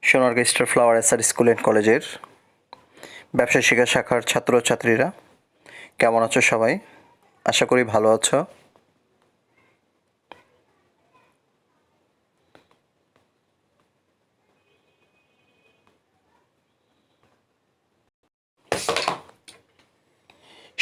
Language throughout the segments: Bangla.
Sonargaon star flower SR school and কলেজের ব্যবসায় শিক্ষা শাখার ছাত্রছাত্রীরা কেমন আছো সবাই? আশা করি ভালো আছো।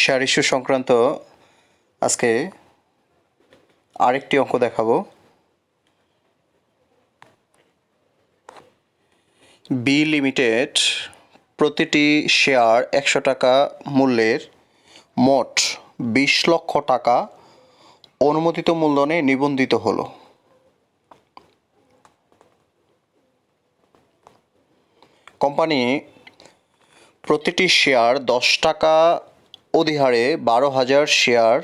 শেয়ার ইস্যু সংক্রান্ত আজকে আরেকটি অঙ্ক দেখাবো। বি লিমিটেড প্রতিটি শেয়ার 100 টাকা মূল্যের মোট 20 লক্ষ টাকা অনুমোদিত মূলধনে নিবন্ধিত হলো। কোম্পানি প্রতিটি শেয়ার 10 টাকা অধিহারে 12,000 শেয়ার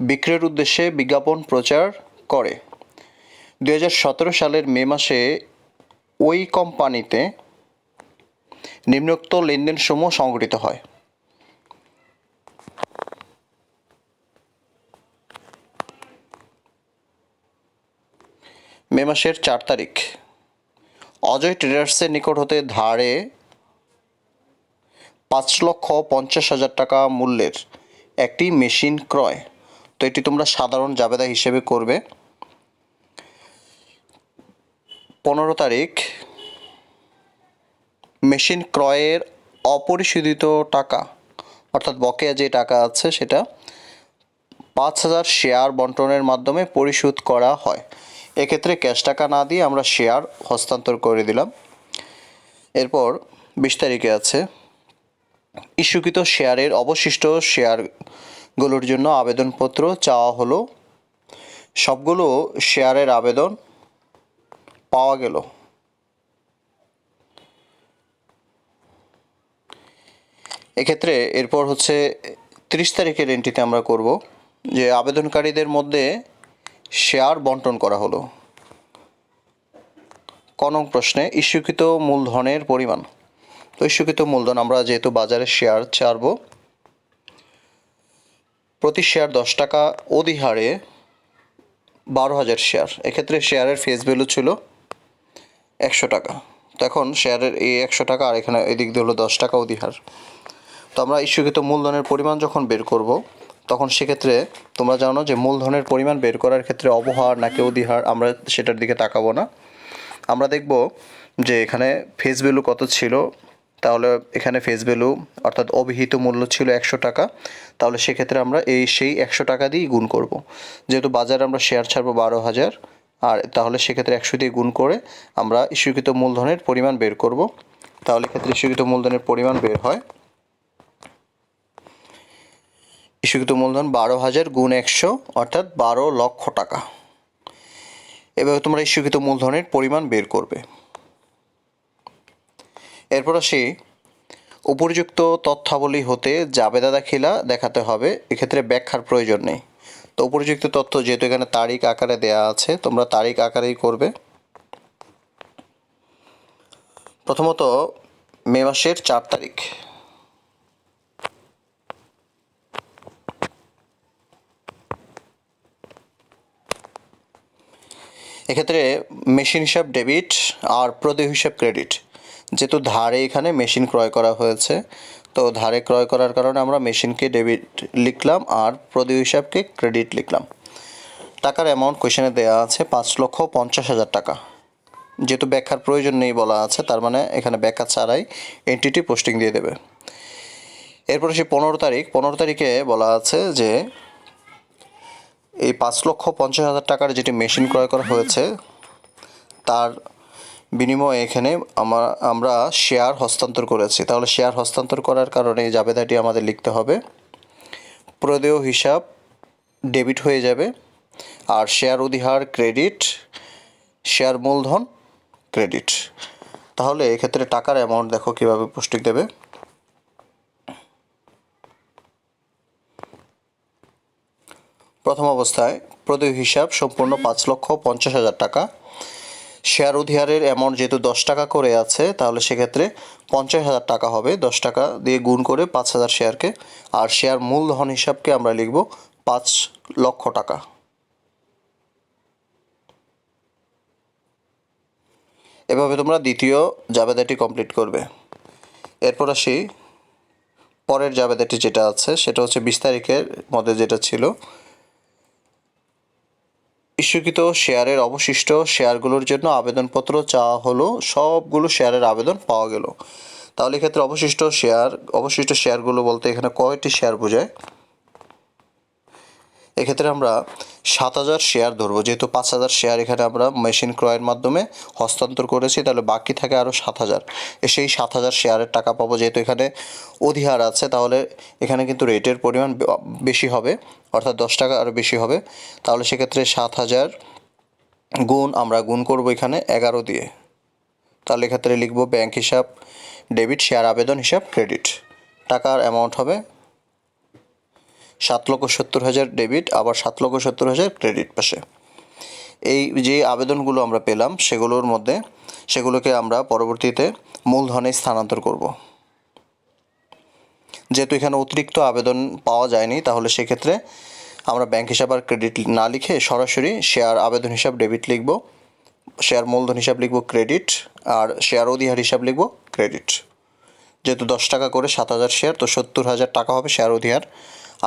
বিক্রির উদ্দেশ্যে বিজ্ঞাপন প্রচার করে। 2017 সালের মে মাসে ওই কোম্পানিতে নিম্নোক্ত লেনদেনসমূহ সংঘটিত হয়। মে মাসের 4 তারিখ অজয় ট্রেডার্সের নিকট হতে ধারে 5,50,000 টাকা মূল্যের একটি মেশিন ক্রয়। তো এটি তোমরা সাধারণ জাবেদা হিসেবে করবে। 15 তারিখ মেশিন ক্রয়ের অপরিশোধিত টাকা অর্থাৎ বকেয়া যে টাকা আছে সেটা 5,000 শেয়ার বন্টনের মাধ্যমে পরিশোধ করা হয়। এক্ষেত্রে ক্যাশ টাকা না দিয়ে আমরা শেয়ার হস্তান্তর করে দিলাম। এরপর 20 তারিখে আছে ইস্যুকৃত শেয়ারের অবশিষ্ট শেয়ারগুলোর জন্য আবেদনপত্র চাওয়া হলো। সবগুলো শেয়ারের আবেদন পাওয়া গেল। এক্ষেত্রে এরপর হচ্ছে 30 তারিখের এন্ট্রিতে আমরা করব যে আবেদনকারীদের মধ্যে শেয়ার বন্টন করা হলো। ক নং প্রশ্নে ইস্যুকৃত মূলধনের পরিমাণ। তো ইস্যুকৃত মূলধন আমরা যেহেতু বাজারে শেয়ার ছাড়ব, প্রতি শেয়ার 10 টাকা অধিহারে 12,000 শেয়ার। এক্ষেত্রে শেয়ারের ফেস ভ্যালু ছিল 100 টাকা। তো এখন শেয়ারের এই 100 টাকা আর এখানে এদিক দিয়ে হলো 10 টাকা অধিহার। তো আমরা ইস্যুকৃত মূলধনের পরিমাণ যখন বের করব তখন সেক্ষেত্রে তোমরা জানো যে মূলধনের পরিমাণ বের করার ক্ষেত্রে অবহার নাকি অধিহার আমরা সেটার দিকে তাকাবো না। আমরা দেখব যে এখানে ফেস ভ্যালু কত ছিল। তাহলে এখানে ফেস ভ্যালু অর্থাৎ অভিহিত মূল্য ছিল 100 টাকা। তাহলে সেক্ষেত্রে আমরা সেই 100 টাকা দিয়েই গুণ করব। যেহেতু বাজারে আমরা শেয়ার ছাড়বো 12,000, আর তাহলে সেক্ষেত্রে 100 দিয়ে গুণ করে আমরা ইস্যুকৃত মূলধনের পরিমাণ বের করব। তাহলে এক্ষেত্রে ইস্যুকৃত মূলধনের পরিমাণ বের হয় ইস্যুকৃত মূলধন 12,000 গুণ 100 অর্থাৎ 12 লক্ষ টাকা। এভাবে তোমরা ইস্যুকৃত মূলধনের পরিমাণ বের করবে। এরপর আসি উপযুক্ত তথ্যাবলী হতে জাবেদা দাখিলা দেখাতে হবে। এক্ষেত্রে ব্যাখ্যার প্রয়োজন নেই। তো উপযুক্ত তথ্য যেহেতু এখানে তারিখ আকারে দেয়া আছে তোমরা তারিখ আকারেই করবে। প্রথমত মে মাসের 4 তারিখ এক্ষেত্রে মেশিন হিসাব ডেবিট আর প্রদেয় হিসাব ক্রেডিট। যেহেতু ধারে এখানে মেশিন ক্রয় করা হয়েছে, তো ধারে ক্রয় করার কারণে আমরা মেশিনকে ডেবিট লিখলাম আর প্রদেয় হিসাবকে ক্রেডিট লিখলাম। টাকার অ্যামাউন্ট কোয়েশনে দেওয়া আছে 5,50,000 টাকা। যেহেতু ব্যাখ্যার প্রয়োজন নেই বলা আছে, তার মানে এখানে ব্যাখ্যা ছাড়াই এন্টিটি পোস্টিং দিয়ে দেবে। এরপরে সে 15 তারিখে বলা আছে যে এই 5,50,000 টাকার যেটি মেশিন ক্রয় করা হয়েছে তার বিনিময়ে এখানে আমরা শেয়ার হস্তান্তর করেছি। তাহলে শেয়ার হস্তান্তর করার কারণে এই জাবেদাটি আমাদের লিখতে হবে। প্রদেয় হিসাব ডেবিট হয়ে যাবে আর শেয়ার অধিহার ক্রেডিট, শেয়ার মূলধন ক্রেডিট। তাহলে এক্ষেত্রে টাকার অ্যামাউন্ট দেখো কীভাবে পোস্টিং দেবে। প্রথম অবস্থায় প্রদেয় হিসাব সম্পূর্ণ 5,50,000 টাকা। শেয়ার অধিহারের অ্যামাউন্ট যেহেতু 10 টাকা করে আছে তাহলে সেক্ষেত্রে 50,000 টাকা হবে। 10 টাকা দিয়ে গুণ করে 5,000 শেয়ারকে, আর শেয়ার মূলধন হিসাবকে আমরা লিখব 5 লক্ষ টাকা। এভাবে তোমরা দ্বিতীয় জাবেদাটি কমপ্লিট করবে। এরপর আসি পরের জাবেদাটি যেটা আছে সেটা হচ্ছে 20 তারিখের মধ্যে যেটা ছিল, ইস্যুকৃত শেয়ারের অবশিষ্ট শেয়ারগুলোর জন্য আবেদনপত্র চাওয়া হলো, সবগুলো শেয়ারের আবেদন পাওয়া গেল। তাহলে এক্ষেত্রে অবশিষ্ট শেয়ারগুলো বলতে এখানে কয়টি শেয়ার বোঝায়? এক্ষেত্রে আমরা 7,000 শেয়ার ধরবো, যেহেতু 5,000 শেয়ার এখানে আমরা মেশিন ক্রয়ের মাধ্যমে হস্তান্তর করেছি, তাহলে বাকি থাকে আরও 7,000। সেই 7,000 শেয়ারের টাকা পাবো। যেহেতু এখানে অধিহার আছে, তাহলে এখানে কিন্তু রেটের পরিমাণ বেশি হবে, অর্থাৎ 10 টাকা আরও বেশি হবে। তাহলে সেক্ষেত্রে 7,000 আমরা গুণ করবো এখানে 11 দিয়ে। তাহলে এক্ষেত্রে লিখবো ব্যাংক হিসাব ডেবিট, শেয়ার আবেদন হিসাব ক্রেডিট। টাকার অ্যামাউন্ট হবে 7,70,000 ডেবিট, আবার 7,70,000 ক্রেডিট পাশে। এই যে আবেদনগুলো আমরা পেলাম সেগুলোকে আমরা পরবর্তীতে মূলধনে স্থানান্তর করব। যেহেতু এখানে অতিরিক্ত আবেদন পাওয়া যায়নি, তাহলে সেক্ষেত্রে আমরা ব্যাংক হিসাব আর ক্রেডিট না লিখে সরাসরি শেয়ার আবেদন হিসাব ডেবিট লিখব, শেয়ার মূলধন হিসাব লিখব ক্রেডিট, আর শেয়ার অধিহার হিসাব লিখব ক্রেডিট। যেহেতু 10 টাকা করে 7,000 শেয়ার, তো 70,000 টাকা হবে শেয়ার অধিহার,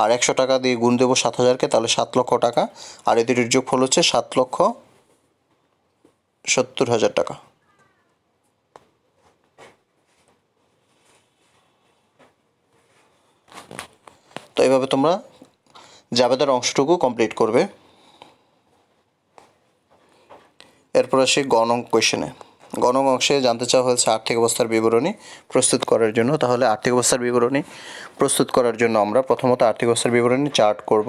আর 100 টাকা দিয়ে গুণ দেবো 7,000কে, তাহলে 7 লক্ষ টাকা। আর এদের যোগফল হচ্ছে 7,70,000 টাকা। তো এইভাবে তোমরা জাবেদার অংশটুকু কমপ্লিট করবে। এরপর আসি গণং কোয়েশনে। গণং অংশে জানতে চাওয়া হয়েছে আর্থিক অবস্থার বিবরণী প্রস্তুত করার জন্য। তাহলে আর্থিক অবস্থার বিবরণী প্রস্তুত করার জন্য আমরা প্রথমত আর্থিক অবস্থার বিবরণী চার্ট করব।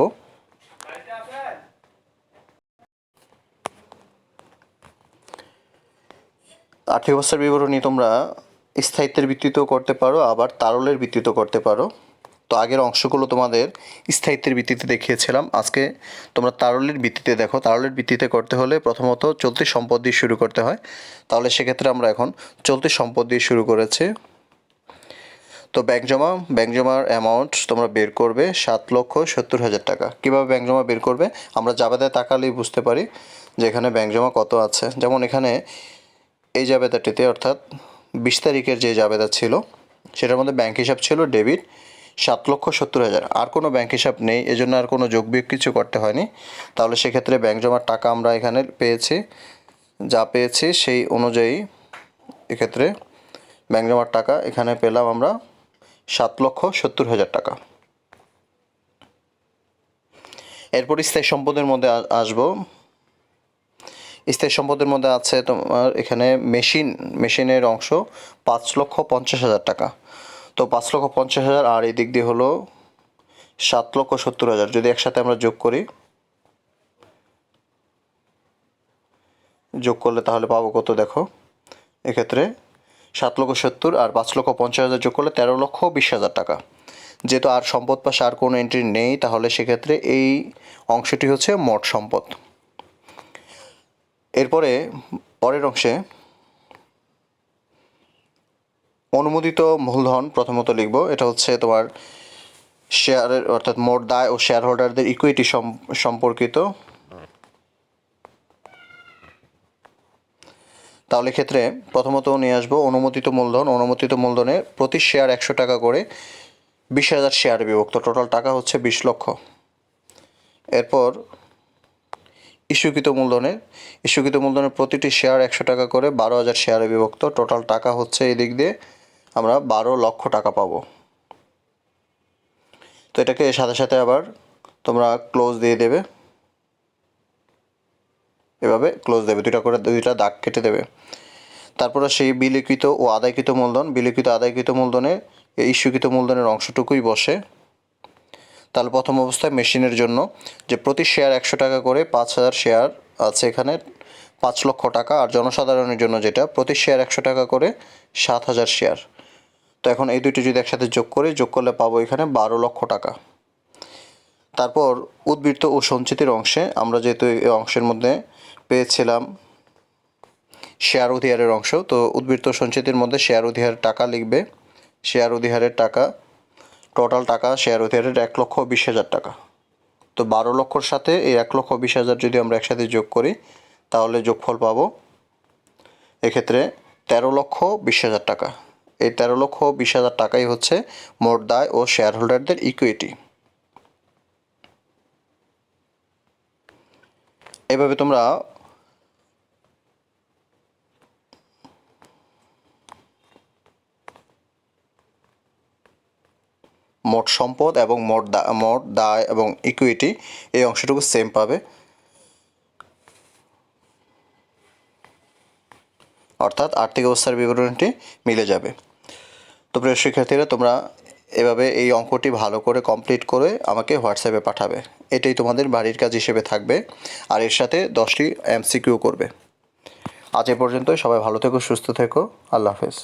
আর্থিক অবস্থার বিবরণী তোমরা স্থায়িত্বের ভিত্তিতেও করতে পারো, আবার তারলের ভিত্তিতেও করতে পারো। তো আগের অংশগুলো তোমাদের স্থায়িত্বের ভিত্তিতে দেখিয়েছিলাম, আজকে তোমরা তারলের ভিত্তিতে দেখো। তারলের ভিত্তিতে করতে হলে প্রথমত চলতি সম্পদ দিয়ে শুরু করতে হয়। তাহলে সেক্ষেত্রে আমরা এখন চলতি সম্পদ দিয়ে শুরু করেছি। তো ব্যাংক জমার অ্যামাউন্ট তোমরা বের করবে 7,70,000 টাকা। কীভাবে ব্যাংক জমা বের করবে? আমরা জাবেদায় তাকালেই বুঝতে পারি যে এখানে ব্যাংক জমা কত আছে। যেমন এখানে এই জাবেদাটিতে, অর্থাৎ 20 তারিখের যে জাবেদা ছিল সেটার মধ্যে ব্যাংক হিসাব ছিল ডেবিট 7,70,000। আর কোনো ব্যাংক হিসাব নেই, এজন্য আর কোনো যোগ বিয়োগ কিছু করতে হয়নি। তাহলে সেক্ষেত্রে ব্যাংক জমার টাকা আমরা এখানে পেয়েছি সেই অনুযায়ী এক্ষেত্রে ব্যাংক জমার টাকা এখানে পেলাম আমরা 7,70,000 টাকা। এরপর স্থায়ী সম্পদের মধ্যে আসবো। স্থায়ী সম্পদের মধ্যে আছে তোমার এখানে মেশিনের অংশ 5,50,000 টাকা। তো 5,50,000 আর এই দিক দিয়ে হলো 7,70,000, যদি একসাথে আমরা যোগ করলে তাহলে পাবো কত দেখো। এক্ষেত্রে 7,70,000 আর 5,50,000 যোগ করলে 13,20,000 টাকা। যেহেতু আর সম্পদ পাশে আর কোনো এন্ট্রি নেই, তাহলে সেক্ষেত্রে এই অংশটি হচ্ছে মোট সম্পদ। এরপরে পরের অংশে অনুমোদিত মূলধন প্রথমত লিখব। এটা হচ্ছে তোমার শেয়ারের, অর্থাৎ মোট দায় ও শেয়ার হোল্ডারদের ইকুইটি সম্পর্কিত। তাহলে ক্ষেত্রে প্রথমত নিয়ে আসবো অনুমোদিত মূলধন। অনুমোদিত মূলধনে প্রতি শেয়ার 100 টাকা করে 20,000 শেয়ারে বিভক্ত, টোটাল টাকা হচ্ছে 20 লক্ষ। এরপর ইস্যুকৃত মূলধনের প্রতিটি শেয়ার 100 টাকা করে 12,000 শেয়ারে বিভক্ত, টোটাল টাকা হচ্ছে এই দিক দিয়ে আমরা 12 লক্ষ টাকা পাবো। তো এটাকে সাথে সাথে আবার তোমরা ক্লোজ দিয়ে দেবে, এভাবে ক্লোজ দেবে, দুইটা দাগ কেটে দেবে। তারপরে সেই বিলিখিত ও আদায়কৃত মূলধনে ইস্যুকৃত মূলধনের অংশটুকুই বসে। তাহলে প্রথম অবস্থায় মেশিনের জন্য যে প্রতি শেয়ার 100 টাকা করে 5,000 শেয়ার আছে এখানে 5 লক্ষ টাকা, আর জনসাধারণের জন্য যেটা প্রতি শেয়ার 100 টাকা করে 7,000 শেয়ার। তো এখন এই দুইটি যদি একসাথে যোগ করলে পাবো এখানে 12 লক্ষ টাকা। তারপর উদ্বৃত্ত ও সঞ্চিতির অংশে আমরা যেহেতু এই অংশের মধ্যে পেয়েছিলাম শেয়ার অধিহারের অংশ, তো উদ্বৃত্ত সঞ্চিতির মধ্যে শেয়ার অধিহারের টাকা লিখবে। শেয়ার অধিহারের টাকা, টোটাল টাকা শেয়ার অধিহারের 1,20,000 টাকা। তো 12 লক্ষর সাথে এই 1,20,000 যদি আমরা একসাথে যোগ করি তাহলে যোগফল পাবো এক্ষেত্রে 13,20,000 টাকা। এই 13,20,000 টাকাই হচ্ছে মোট দায় ও শেয়ার হোল্ডারদের ইকুইটি। এভাবে তোমরা মোট সম্পদ এবং মোট দায় এবং ইকুইটি এই অংশটুকু সেম পাবে, অর্থাৎ আর্থিক অবস্থার বিবরণীটি মিলে যাবে। তো প্রিয় শিক্ষার্থীরা, তোমরা এভাবে এই অঙ্কটি ভালো করে কমপ্লিট করে আমাকে হোয়াটসঅ্যাপে পাঠাবে। এটাই তোমাদের বাড়ির কাজ হিসেবে থাকবে, আর এর সাথে 10টি MCQ করবে। আজ এ পর্যন্তই। সবাই ভালো থেকো, সুস্থ থেকো। আল্লাহ হাফেজ।